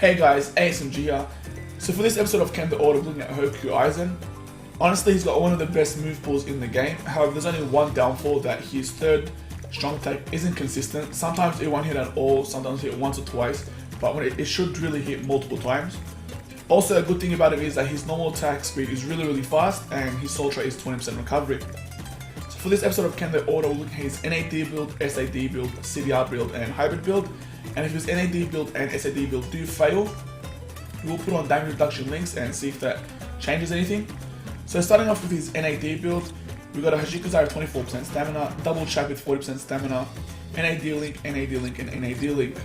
Hey guys, Aizen here. So for this episode of Ken the Order, looking at Hoku Aizen. Honestly, he's got one of the best move pools in the game. However, there's only one downfall, that his third strong attack isn't consistent. Sometimes it won't hit at all, sometimes it hit once or twice, but when it should really hit multiple times. Also, a good thing about it is that his normal attack speed is really fast, and his soul trait is 20% recovery. So for this episode of Ken the Order, we're looking at his NAD build, SAD build, CDR build, and hybrid build. And if his NAD build and SAD build do fail, we'll put on damage reduction links and see if that changes anything. So starting off with his NAD build, we got a Hajikazai with 24% stamina, double chap with 40% stamina, NAD link, NAD link, and NAD link.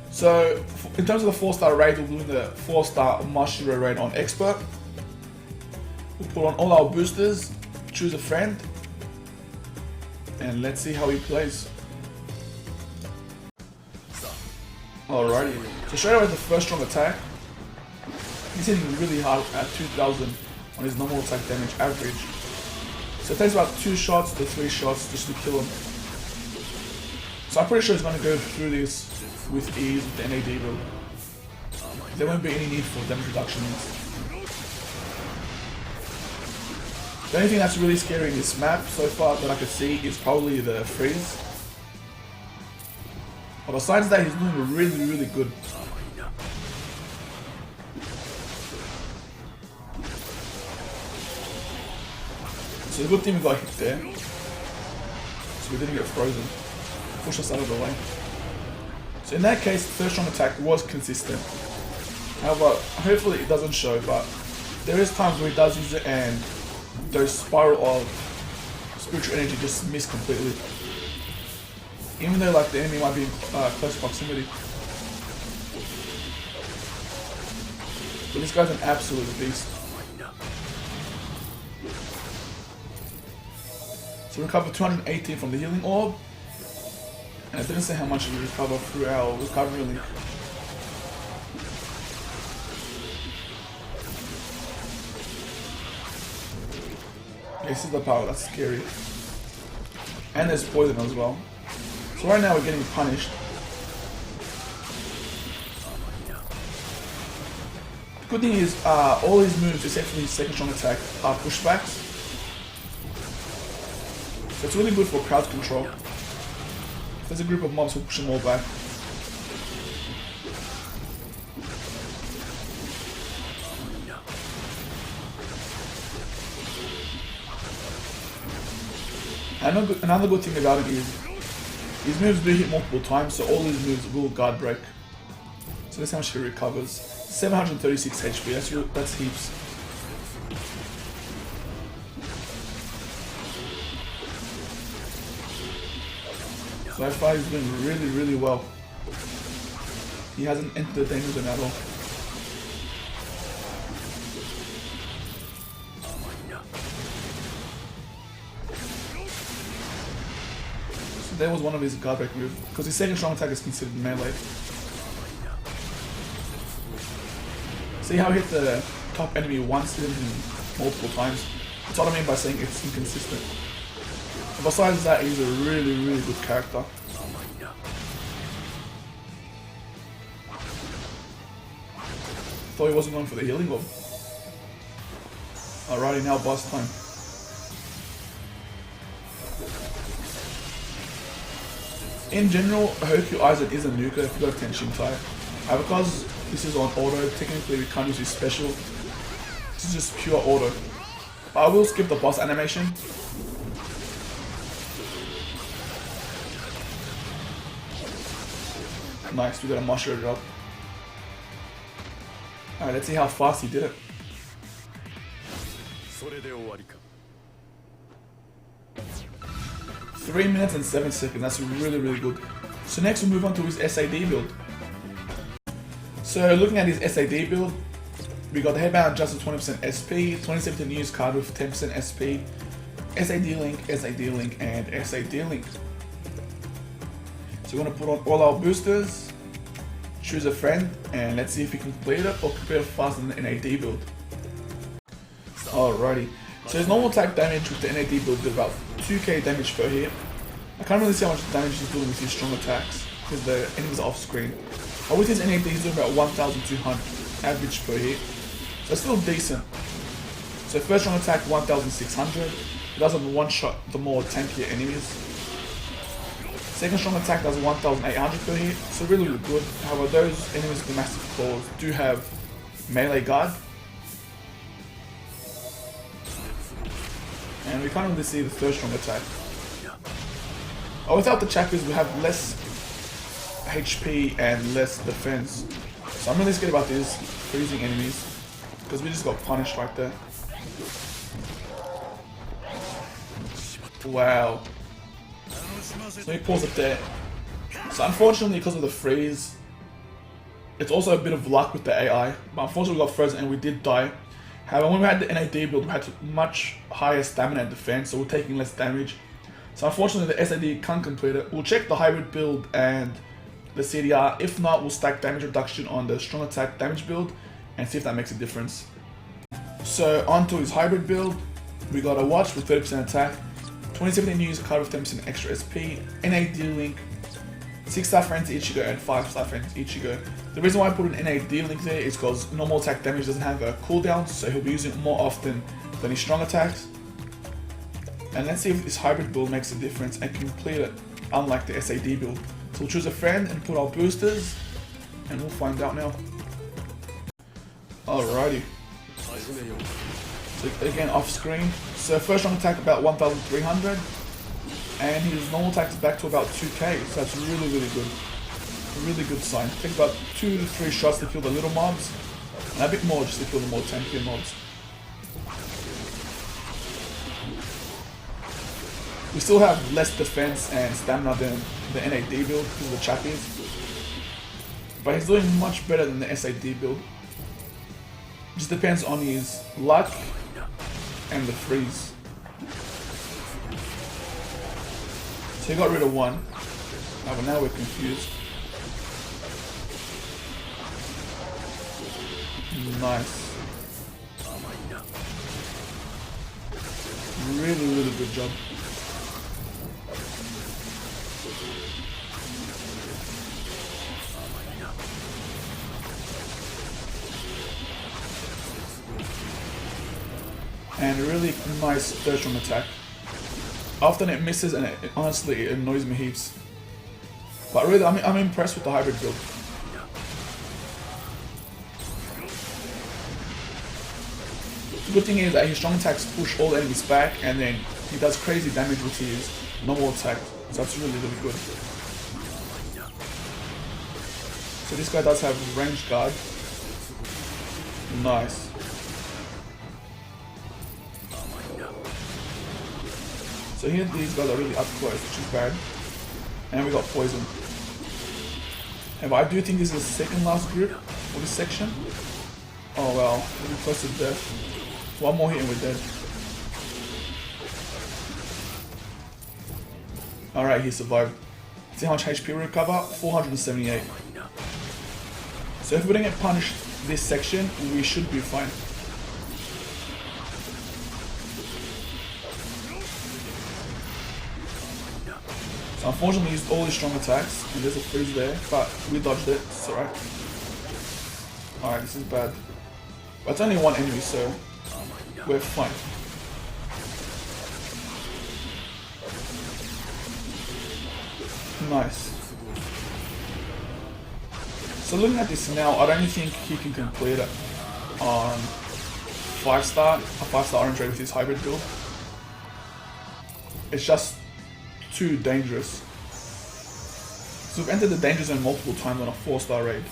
So in terms of the 4-star raid, we're doing the 4-star Mashiro raid on expert. We'll put on all our boosters, choose a friend, and let's see how he plays. Alrighty, so straight away the first strong attack, he's hitting really hard at 2000 on his normal attack damage average. So it takes about 2 shots to 3 shots just to kill him. So I'm pretty sure he's going to go through this with ease with the NAD build. There won't be any need for damage reduction. The only thing that's really scary in this map so far that I could see is probably the freeze. But besides that, he's doing really good. So the good thing we got hit there, so we didn't get frozen. Push us out of the way. So in that case, the third strong attack was consistent. However, hopefully it doesn't show, but there is times where he does use it and those spiral of spiritual energy just miss completely. Even though like the enemy might be in close proximity. But this guy's an absolute beast. So we recovered 218 from the healing orb. And I didn't say how much we recover through our recovery link. This is the power, that's scary. And there's poison as well. So right now we're getting punished. The good thing is all his moves, except for his second strong attack, are pushbacks. So it's really good for crowd control. If there's a group of mobs, we'll push them all back. Another good thing about it is his moves do hit multiple times, so all his moves will guard break. So that's how much he recovers. 736 HP, that's heaps. So far he's doing really well. He hasn't entered the danger zone at all. That was one of his guard break moves, because his second strong attack is considered melee. See how he hit the top enemy once, hit him multiple times? That's what I mean by saying it's inconsistent. But besides that, he's a really good character. Thought he wasn't going for the healing orb. Alrighty, now boss time. In general, Hoku Aizen is a nuker if you got 10 Shintai. Because this is on auto, technically we can't use his special. This is just pure auto. But I will skip the boss animation. Nice, we got a Mashiro drop. Alright, let's see how fast he did it. 3 minutes and 7 seconds, that's really good. So next we move on to his SAD build. So looking at his SAD build, we got the headband adjusted 20% SP, 27 news card with 10% SP, SAD link, and SAD link. So we're going to put on all our boosters, choose a friend, and let's see if we can complete it or complete it faster than the NAD build. Alrighty. So his normal attack damage with the NAD build did about 2k damage per hit. I can't really see how much damage he's doing with his strong attacks because the enemies are off screen. But with his NAD, he's doing about 1,200 average per hit. So still decent. So first strong attack 1,600. It does on one shot the more tankier enemies. Second strong attack does 1,800 per hit. So really good. However, those enemies with the massive claws do have melee guard. And we can't really see the third strong attack. Oh, without the chakras, we have less HP and less defense. So I'm really scared about this freezing enemies because we just got punished right there. Wow. So he pulls it there. So unfortunately, because of the freeze, it's also a bit of luck with the AI. But unfortunately, we got frozen and we did die. However, when we had the NAD build, we had much higher stamina and defense, so we're taking less damage. So unfortunately, the SAD can't complete it. We'll check the hybrid build and the CDR. If not, we'll stack damage reduction on the strong attack damage build and see if that makes a difference. So onto his hybrid build, we got a watch with 30% attack, 2017 use card with 10% extra SP, NAD link, 6-star friends Ichigo and 5-star friends Ichigo. The reason why I put an NAD link there is because normal attack damage doesn't have a cooldown, so he'll be using it more often than his strong attacks. And let's see if this hybrid build makes a difference and complete it, unlike the SAD build. So we'll choose a friend and put our boosters, and we'll find out now. Alrighty. So again, off screen. So first strong attack about 1,300, and his normal attack is back to about 2k, so that's really good. A really good sign. Take about 2 to 3 shots to kill the little mobs, and a bit more just to kill the more tankier mobs. We still have less defense and stamina than the NAD build because of the chappies, but he's doing much better than the SAD build. Just depends on his luck and the freeze. So he got rid of one, but now we're confused. Nice. Really good job. And a really nice third strong attack. Often it misses and honestly it annoys me heaps. But really I'm impressed with the hybrid build. The good thing is that his strong attacks push all enemies back, and then he does crazy damage with his normal attack. So that's really good. So this guy does have range guard. Nice. So here these guys are really up close, which is bad. And we got poison. And I do think this is the second last group for this section. Oh well, we're close to death. One more hit and we're dead. Alright, he survived. See how much HP we recover? 478. So if we don't get punished this section, we should be fine. So unfortunately he used all his strong attacks, and there's a freeze there, but we dodged it, it's alright. Alright, this is bad. But it's only one enemy, so we're fine. Nice. So looking at this now, I don't think he can complete it on 5-star, a 5-star orange ray with his hybrid build. It's just too dangerous. So we've entered the danger zone multiple times on a 4-star raid.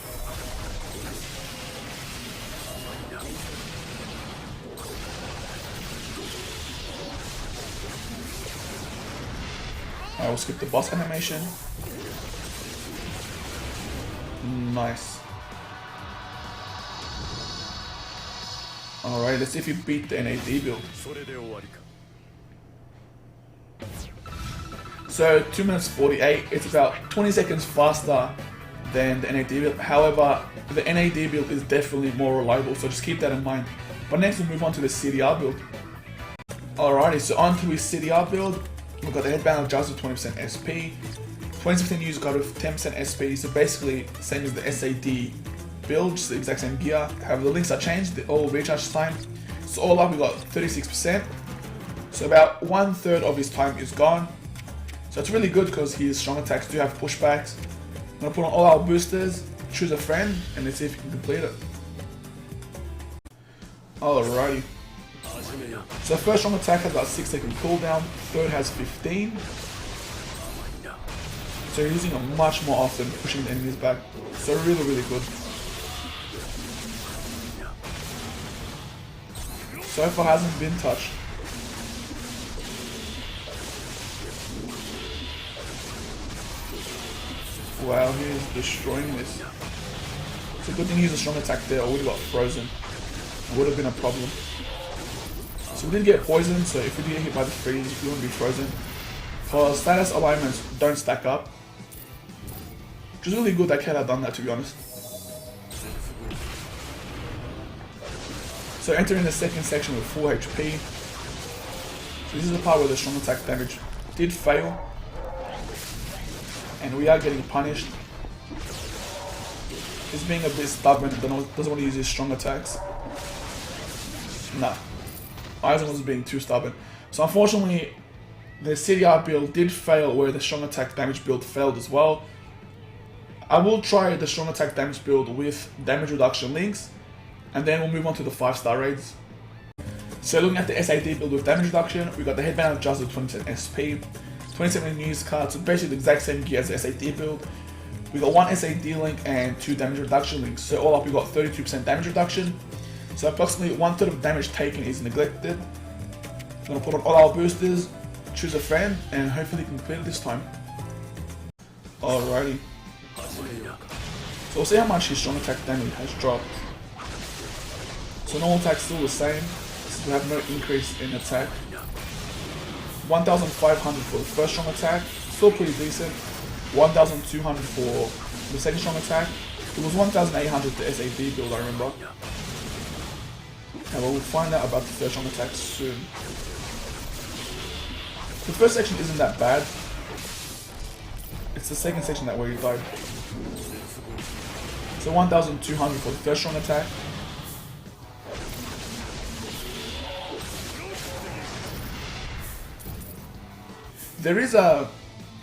I will skip the boss animation. Nice. Alright, let's see if you beat the NAD build. So 2 minutes 48, it's about 20 seconds faster than the NAD build. However, the NAD build is definitely more reliable, so just keep that in mind. But next we'll move on to the CDR build. Alrighty, so on to his CDR build. We've got the headband of Jazz with 20% SP, 2015 use got with 10% SP, so basically same as the SAD build, just the exact same gear. However, the links are changed, they're all recharge time. So all up we got 36%. So about 1/3 of his time is gone. So it's really good because his strong attacks do have pushbacks. I'm gonna put on all our boosters, choose a friend, and let's see if we can complete it. Alrighty. So first strong attack has about 6-second cooldown, third has 15. So you're using it much more often, pushing the enemies back. So really good. So far hasn't been touched. Wow, he is destroying this. It's a good thing he used a strong attack there, or we would have got frozen. It would have been a problem. So we did get poisoned, so if we do get hit by the freeze, we wouldn't be frozen. Because status alignments don't stack up. Which is really good that Cat had done that, to be honest. So entering the second section with full HP. So this is the part where the strong attack damage did fail. And we are getting punished. He's being a bit stubborn, doesn't want to use his strong attacks. Nah. Aizen was being too stubborn. So unfortunately, the CDR build did fail where the strong attack damage build failed as well. I will try the strong attack damage build with damage reduction links, and then we'll move on to the 5-star raids. So looking at the SAD build with damage reduction, we got the headband adjusted with 20% SP, 27 news cards, so basically the exact same gear as the SAD build. We got 1 SAD link and 2 damage reduction links, so all up we got 32% damage reduction. So approximately 1/3 of damage taken is neglected. I'm gonna put on all our boosters, choose a friend, and hopefully complete it this time. Alrighty. So we'll see how much his strong attack damage has dropped. So normal attack still the same, so we have no increase in attack. 1,500 for the first strong attack, still pretty decent. 1,200 for the second strong attack. It was 1,800 the SAD build, I remember. And we'll find out about the third strong attack soon. The first section isn't that bad. It's the second section that where he died. So 1,200 for the first strong attack. There is a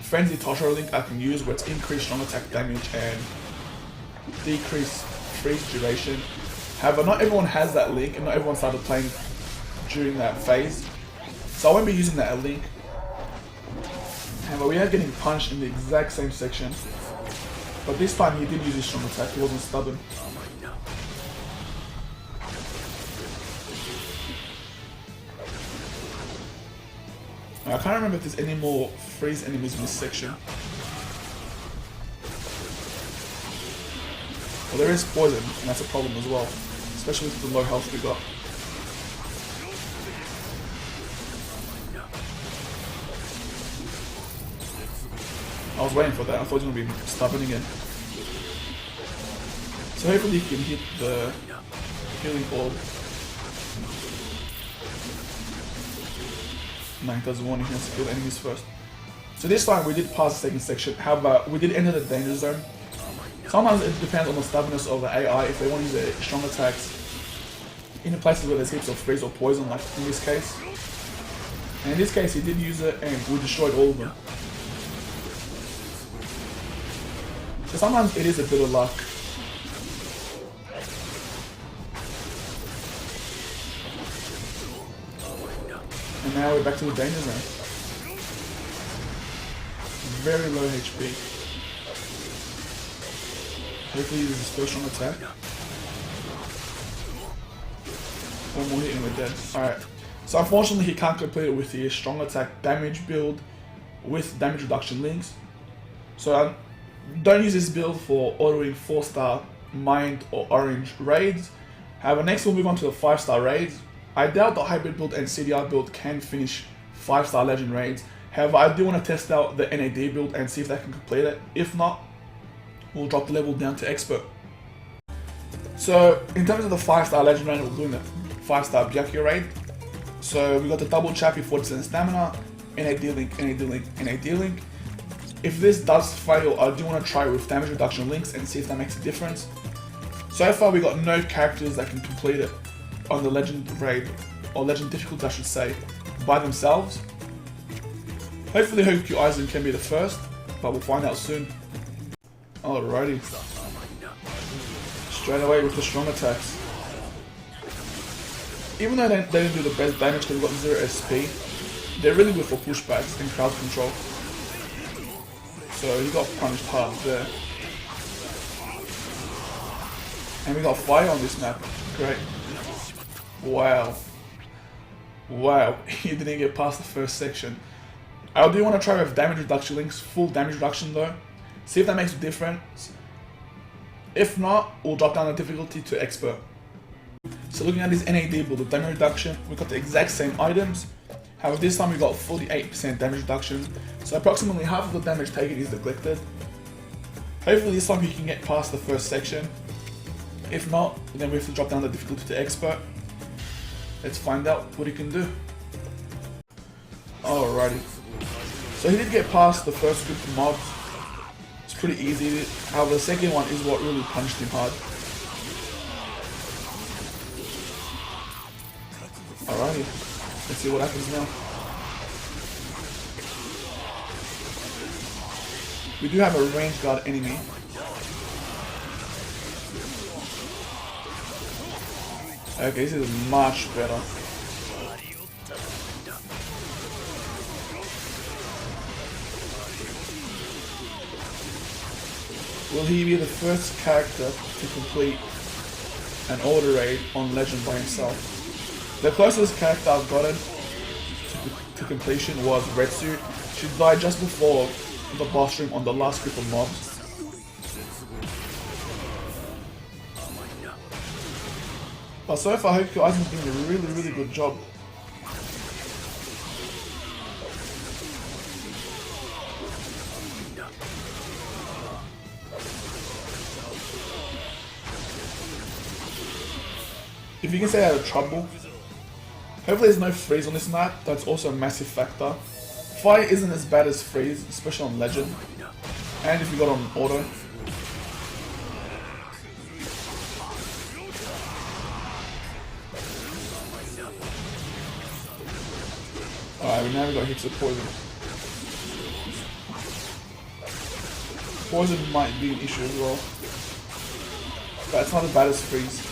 Frenzy Toshiro link I can use where it's increased strong attack damage and decreased freeze duration. However, not everyone has that link and not everyone started playing during that phase. So I won't be using that link. However, we are getting punched in the exact same section. But this time he did use his strong attack, he wasn't stubborn. I can't remember if there's any more freeze enemies in this section. Well, there is poison, and that's a problem as well, especially with the low health we got. I was waiting for that, I thought he was going to be stubborn again. So hopefully he can hit the healing orb. No, he doesn't want, he has to kill the enemies first. So this time we did pass the second section, however, we did enter the danger zone. Sometimes it depends on the stubbornness of the AI, if they want to use their strong attacks in the places where there's heaps of freeze or poison, like in this case. And in this case he did use it and we destroyed all of them. So sometimes it is a bit of luck. And now we're back to the danger zone. Very low HP. Hopefully this is his first strong attack. One more hit and we're dead. Alright. So unfortunately he can't complete it with the strong attack damage build with damage reduction links. So don't use this build for autoing 4-star mind or orange raids. However, next we'll move on to the 5-star raids. I doubt the hybrid build and CDR build can finish 5-star legend raids. However, I do want to test out the NAD build and see if they can complete it. If not, we'll drop the level down to expert. So in terms of the 5-star legend raid, we're doing the 5-star Byakuya raid. So we got the double chappy 40% stamina, NAD link, NAD link, NAD link. If this does fail, I do want to try with damage reduction links and see if that makes a difference. So far we got no characters that can complete it on the legend raid, or legend difficulty I should say, by themselves. Hopefully Hoku Aizen can be the first, but we'll find out soon. Alrighty. Straight away with the strong attacks. Even though they didn't do the best damage because we got 0 SP, they're really good for pushbacks and crowd control. So he got punished hard there. And we got fire on this map. Great. Wow. Wow, he didn't get past the first section. I do want to try with damage reduction links, full damage reduction though. See if that makes a difference. If not, we'll drop down the difficulty to expert. So looking at this NAD build with damage reduction, we got the exact same items. However, this time we got 48% damage reduction, so approximately half of the damage taken is neglected. Hopefully this time he can get past the first section. If not, then we have to drop down the difficulty to expert. Let's find out what he can do. Alrighty. So he did get past the first group of mobs. It's pretty easy. However, the second one is what really punched him hard. Alrighty. Let's see what happens now. We do have a range guard enemy. Okay, this is much better. Will he be the first character to complete an order raid on Legend by himself? The closest character I've gotten to completion was Retsu. She died just before the boss room on the last group of mobs. But so far, Hoku Aizen's doing a really good job. If you can stay out of trouble, hopefully there's no freeze on this map. That's also a massive factor. Fire isn't as bad as freeze, especially on Legend, and if you got on auto. Alright, now we got hits of poison. Poison might be an issue as well, but it's not as bad as freeze.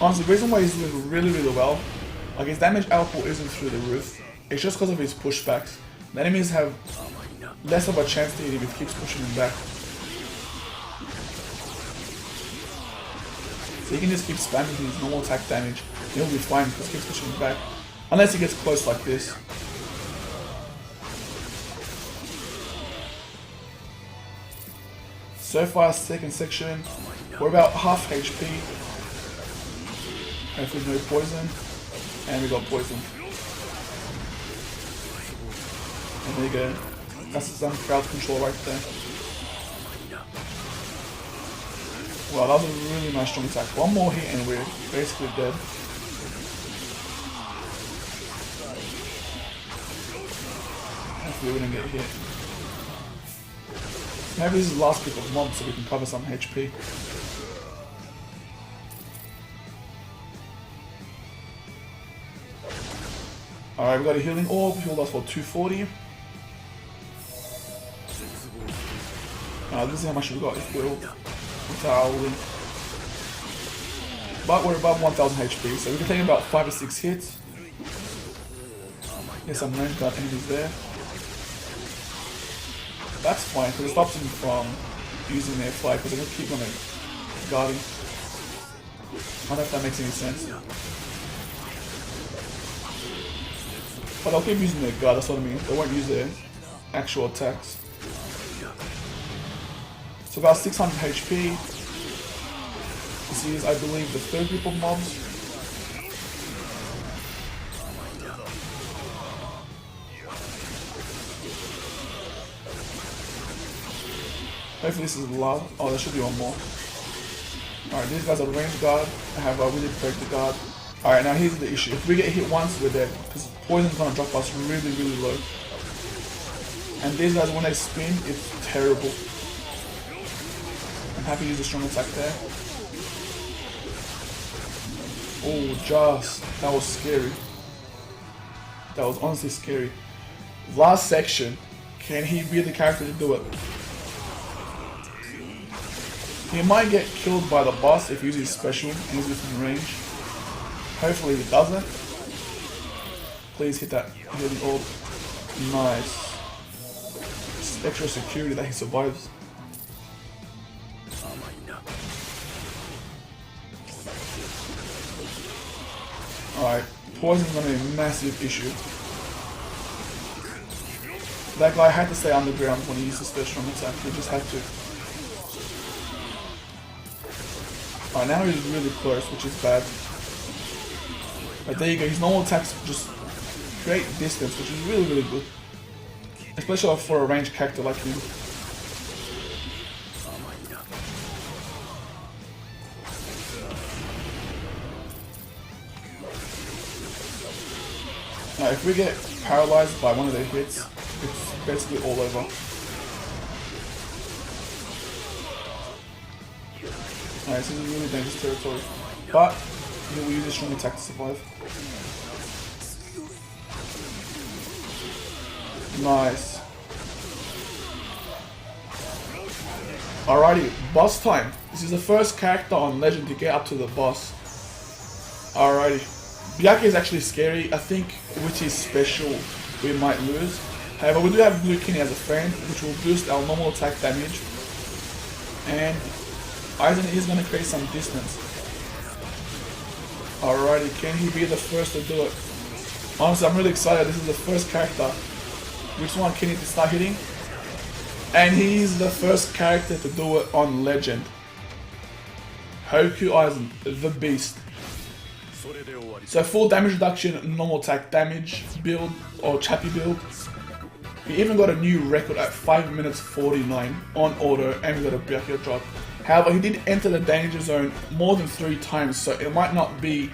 Honestly, the reason why he's doing really well, like his damage output isn't through the roof, it's just because of his pushbacks. The enemies have less of a chance to hit him if he keeps pushing him back. So he can just keep spamming his normal attack damage, and he'll be fine because he keeps pushing him back. Unless he gets close like this. So far, second section, we're about half HP. Hopefully no poison, and we got poison. And there you go. That's some crowd control right there. Wow, that was a really nice strong attack. One more hit and we're basically dead. Hopefully we didn't get hit. Maybe this is the last group of mobs so we can cover some HP. Alright, we got a healing orb, healed us for 240. This is how much we got healed. But we're above 1000 HP, so we can take about 5 or 6 hits. Get some range guard enemies there. That's fine, because it stops them from using their fly, because they're going to keep on guarding. I don't know if that makes any sense. But they'll keep using their guard, that's what I mean. They won't use their actual attacks. So about 600 HP. This is, I believe, the third group of mobs. Hopefully this is the last. Oh, there should be one more. Alright, these guys are range guard. I have a really break the guard. Alright, now here's the issue. If we get hit once, we're dead. Because poison's gonna drop us really, really low. And these guys, when they spin, it's terrible. I'm happy to use a strong attack there. Oh, just. That was scary. That was honestly scary. Last section. Can he be the character to do it? He might get killed by the boss if he uses special and he's within range. Hopefully he doesn't. Please hit that healing orb. Nice. It's extra security that he survives. Alright, poison's gonna be a massive issue. That guy had to stay underground when he used his first strong attack, he just had to. Alright, now he's really close, which is bad. But there you go, his normal attacks just create distance, which is really, really good. Especially for a ranged character like him. Now, if we get paralyzed by one of their hits, it's basically all over. Alright, this is a really dangerous territory. But, he will use a strong attack to survive. Nice. Alrighty, boss time. This is the first character on Legend to get up to the boss. Alrighty. Byakuya is actually scary. I think with his special we might lose. However, we do have Blue Kenny as a friend, which will boost our normal attack damage. And Aizen is going to create some distance. Alrighty, can he be the first to do it? Honestly, I'm really excited. This is the first character. Which one can he start hitting? And he's the first character to do it on Legend. Hoku Aizen, the beast. So full damage reduction, normal attack damage build, or Chappie build. He even got a new record at 5 minutes 49 on auto, and we got a Byakuya drop. However, he did enter the danger zone more than 3 times, so it might not be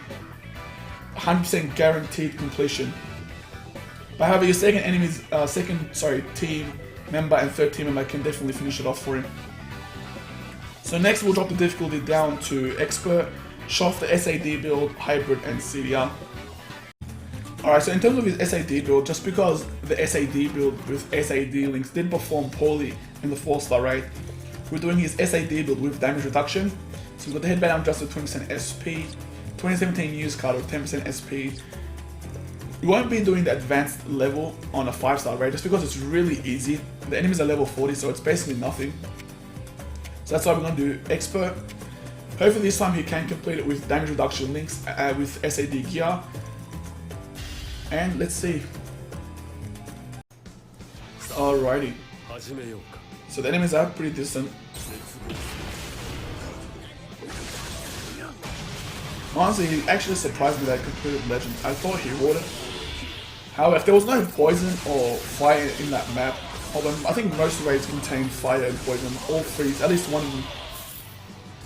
100% guaranteed completion. But however, your team member and third team member can definitely finish it off for him. So next we'll drop the difficulty down to Expert, show off the SAD build, Hybrid and CDR. Alright, so in terms of his SAD build, just because the SAD build with SAD links did perform poorly in the 4-star raid, we're doing his SAD build with damage reduction. So we've got the headband adjusted 20% SP, 2017 use card with 10% SP. We won't be doing the advanced level on a 5-star raid just because it's really easy. The enemies are level 40, so it's basically nothing. So that's why we're going to do Expert. Hopefully this time he can complete it with damage reduction links with SAD gear. And let's see. Alrighty. So the enemies are pretty distant. Honestly, he actually surprised me that I completed Legend. I thought he would. However, if there was no poison or fire in that map, although I think most raids contain fire and poison, all 3, at least one of them,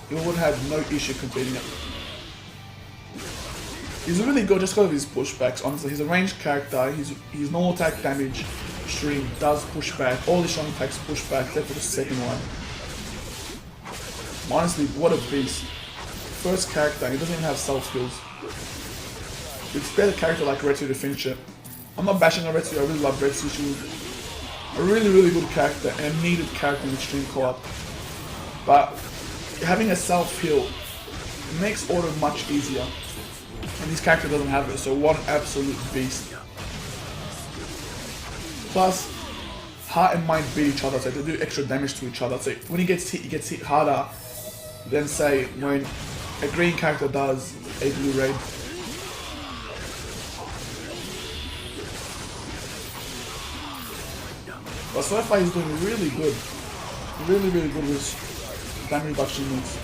he would have no issue completing it. He's really good just because of his pushbacks, honestly. He's a ranged character, his normal attack damage stream does push back, all his strong attacks push back, except for the second one. Honestly, what a beast. First character, he doesn't even have self-heals. You expect a character like Retsu to finish it. I'm not bashing on Retsu, I really love Retsu. She's a really, really good character and a needed character in extreme co-op. But having a self-heal makes auto much easier. And this character doesn't have it, so what an absolute beast. Plus, heart and mind beat each other, so they do extra damage to each other. So when he gets hit harder than say when a green character does a blue raid. But so far he's doing really good. Really, really good with damage reduction moves.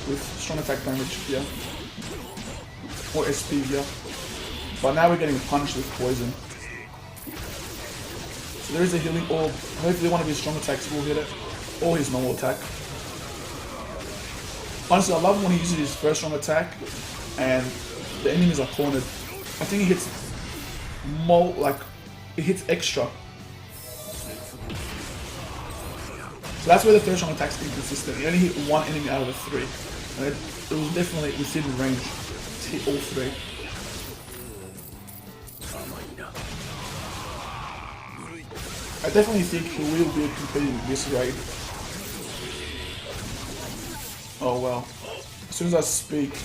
With strong attack damage here. Or SP here. But now we're getting punished with poison. So there is a healing orb. Hopefully one of his strong attacks will hit it. Or his normal attack. Honestly, I love when he uses his first strong attack and the enemies are cornered. I think he hits more, like, it hits extra. So that's where the third strong attack's inconsistent. He only hit one enemy out of the three. And it was definitely within range to hit all three. I definitely think he will be completing this raid. Oh well. As soon as I speak,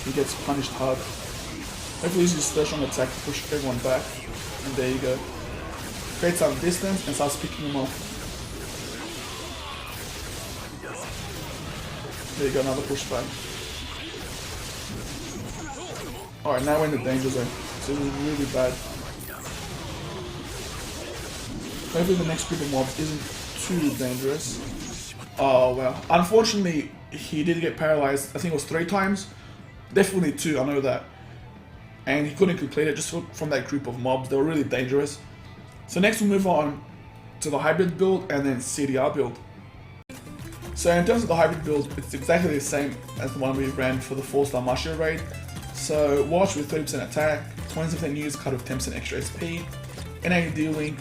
he gets punished hard. Hopefully he uses his third strong attack to push everyone back. And there you go. Create some distance and starts picking him off. There you go, another pushback. Alright, now we're in the danger zone. So this is really bad. Hopefully the next group of mobs isn't too dangerous. Oh well. Unfortunately, he did get paralyzed. I think it was 3 times. Definitely 2, I know that. And he couldn't complete it just from that group of mobs. They were really dangerous. So next we'll move on to the hybrid build and then CDR build. So in terms of the hybrid build, it's exactly the same as the one we ran for the 4-star Marshal raid. So watch with 30% attack, 20% use cut with 10% extra SP, NA dealing,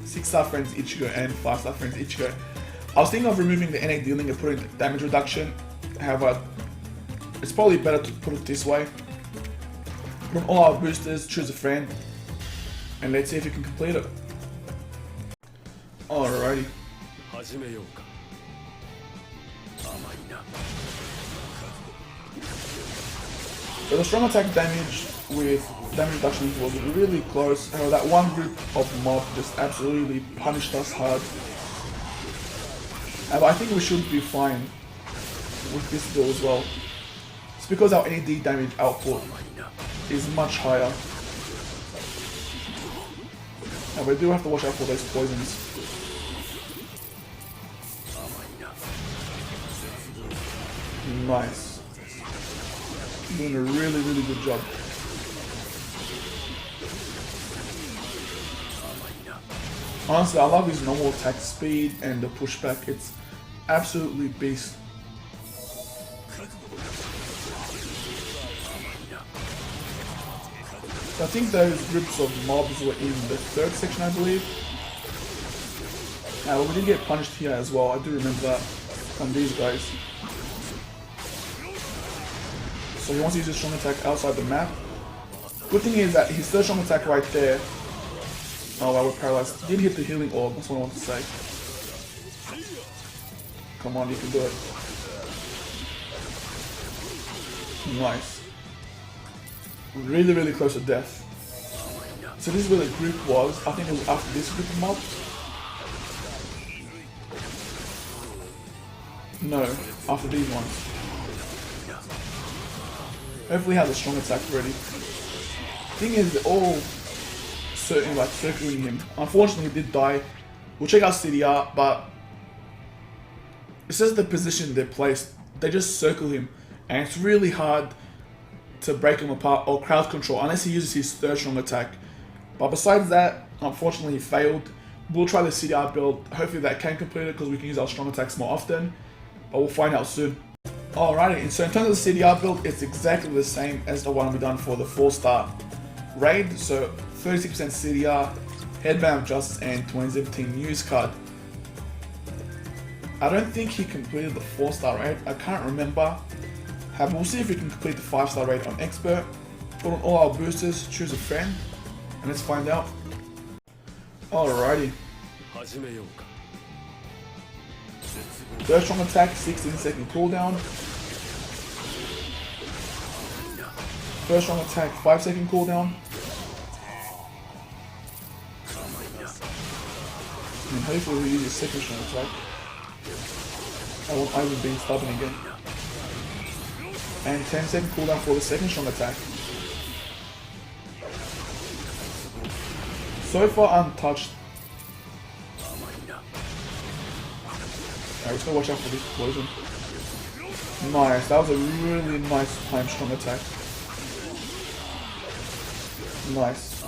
6-star friends Ichigo and 5-star friends Ichigo. I was thinking of removing the NA dealing and putting damage reduction. However, it's probably better to put it this way. Put on all our boosters, choose a friend, and let's see if you can complete it. Alrighty. So the strong attack damage with damage reduction was really close. However, that one group of mob just absolutely punished us hard. However, I think we should be fine with this build as well. It's because our AD damage output is much higher. However, we do have to watch out for those poisons. Nice. Doing a really good job. Honestly, I love his normal attack speed and the pushback. It's absolutely beast. So I think those groups of mobs were in the 3rd section, I believe. We did get punished here as well. I do remember that from these guys. So he wants to use his strong attack outside the map. Good thing is that his 3rd strong attack right there. Oh wow, we're paralyzed. Did hit the healing orb, that's what I want to say. Come on, you can do it. Nice. Really close to death. So this is where the group was. I think it was after this group of mobs. No, after these ones. Hopefully he has a strong attack ready. Thing is, they're all circling him. Unfortunately, he did die. We'll check out CDR, but it's just the position they're placed. They just circle him, and it's really hard to break him apart or crowd control unless he uses his 3rd strong attack. But besides that, unfortunately, he failed. We'll try the CDR build. Hopefully that can complete it because we can use our strong attacks more often. But we'll find out soon. Alrighty, so in terms of the CDR build, it's exactly the same as the one we done for the 4-star raid. So 36% CDR, headband of justice, and 2017 news card. I don't think he completed the 4-star raid. I can't remember. However, we'll see if we can complete the 5-star raid on expert. Put on all our boosters, choose a friend, and let's find out. Alrighty. 3rd strong attack, 16-second cooldown. 1st strong attack, 5-second cooldown. And hopefully we use a 2nd strong attack. I want Aizen being stubborn again. And 10-second cooldown for the 2nd strong attack. So far untouched. Alright, just gotta watch out for this poison. Nice, that was a really nice time strong attack. Nice.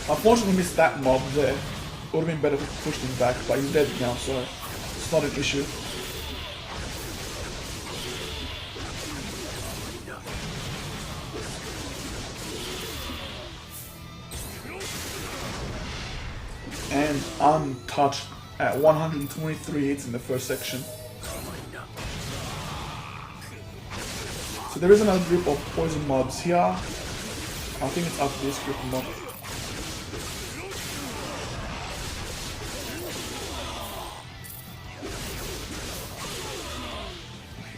Unfortunately missed that mob there. Would have been better if we pushed him back, but he's dead now, so it's not an issue. and untouched at 123 hits in the first section. So there is another group of poison mobs here. I think it's after this group of mobs.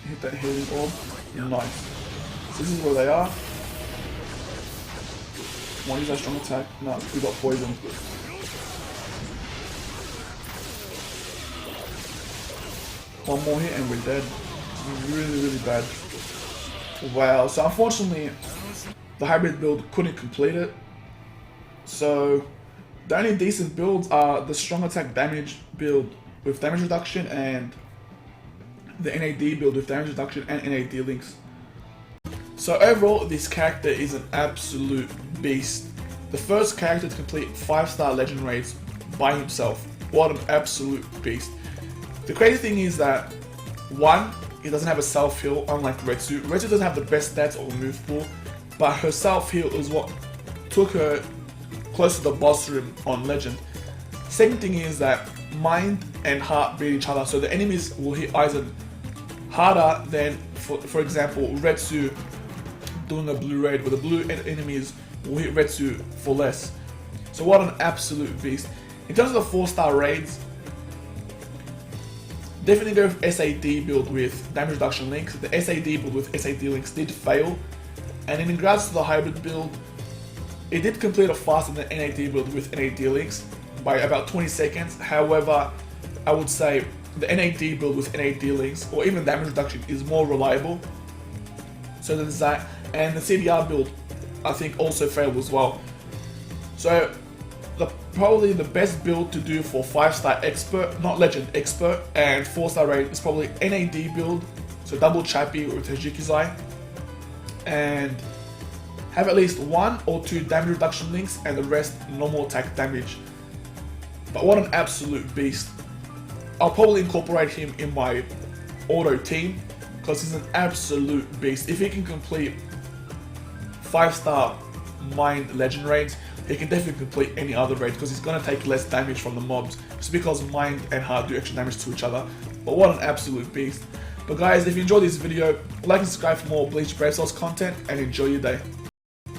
Hit that healing orb. Nice. So this is where they are. Want to use that strong attack? No, we got poison. One more hit and we're dead. Really, really bad. Wow, so unfortunately, the hybrid build couldn't complete it. So the only decent builds are the strong attack damage build with damage reduction and the NAD build with damage reduction and NAD links. So overall, this character is an absolute beast. The first character to complete 5-star legend raids by himself. What an absolute beast. The crazy thing is that, one, he doesn't have a self-heal unlike Retsu. Retsu doesn't have the best stats or move pool, but her self-heal is what took her close to the boss room on Legend. Second thing is that Mind and Heart beat each other, so the enemies will hit Aizen harder than, for example, Retsu doing a blue raid, where the blue enemies will hit Retsu for less. So what an absolute beast. In terms of the 4-star raids, definitely go with SAD build with damage reduction links. The SAD build with SAD links did fail, and in regards to the hybrid build, it did complete it faster than NAD build with NAD links by about 20 seconds. However, I would say the NAD build with NAD links or even damage reduction is more reliable. So there's that, and the CDR build I think also failed as well. So probably the best build to do for 5-star expert, not legend, expert, and 4-star raid is probably NAD build, so double Chappie with Tajikizai, and have at least 1 or 2 damage reduction links and the rest normal attack damage. But what an absolute beast. I'll probably incorporate him in my auto team because he's an absolute beast. If he can complete 5-star Mind legend raids, he can definitely complete any other raid because he's going to take less damage from the mobs just because Mind and Heart do extra damage to each other. But what an absolute beast. But guys, if you enjoyed this video, like and subscribe for more Bleach Brave Souls content and enjoy your day.